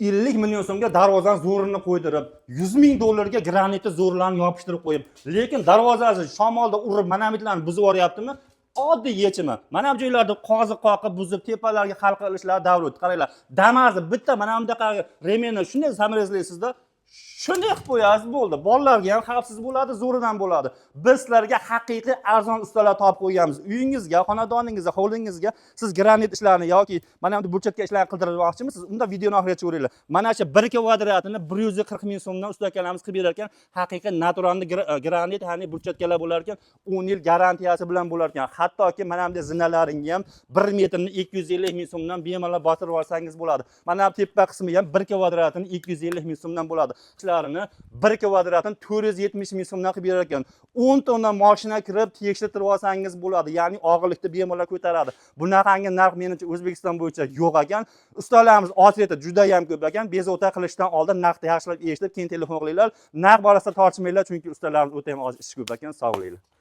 50 million so'mga darvozani zo'rini qo'ydirib, 100 ming dollarga granitni zo'rlarni yopishtirib qo'yib, lekin darvozasi shamolda urib, mana bularni buzib yuboryaptimi? Oddiy yechimi. Mana bu joylarda qoziq qoqib buzib, tepalarga xalq qilishlar davlat. Qaranglar, Damas'ni bitta mana bunaqa remenni shunday samarasizda shunday qilib qo'yasiz bo'ldi. Bolalarga ham xavfsiz bo'ladi, zo'ridan bo'ladi. Biz sizlarga haqiqiy arzon ustalar topib qo'yganmiz. Uyingizga, xonadoningizga, hovlingizga siz granit ishlarini yoki mana bu burchakka ishlarni qildirmoqchimisiz? Unda videoni oxirigacha ko'ringlar. Mana shu 1 kvadratini 140 ming so'mdan usta akalarimiz qilib berar ekan. Haqiqiy naturalni granit, hani burchakkalar bo'lar ekan, 10 yil garantiyasi bilan bo'lar ekan. Hattoki mana bunday zinalaringa ham 1 metrni 250 ming so'mdan bemalol bostirib olsangiz bo'ladi. Mana bu tepa qismi ham 1 kvadratini 250 ming so'mdan bo'ladi. Ishlarini 1 kvadratini 470 ming so'mdan qilib berar ekan. 10 tonna mashina kirib tekshirtirib olsangiz bo'ladi. Ya'ni og'irlikni bemalol ko'taradi. Bunaqangi narx menimcha O'zbekiston bo'yicha yo'q ekan. Ustalarimiz ochreti juda ham ko'p ekan. Bezovta qilishdan oldin narxni yaxshilab eshitib, keyin telefon qilinglar. Narx borasida tortishmanglar, chunki ustalarimiz o'ta ham oz ish ko'p ekan. Sog' bo'linglar.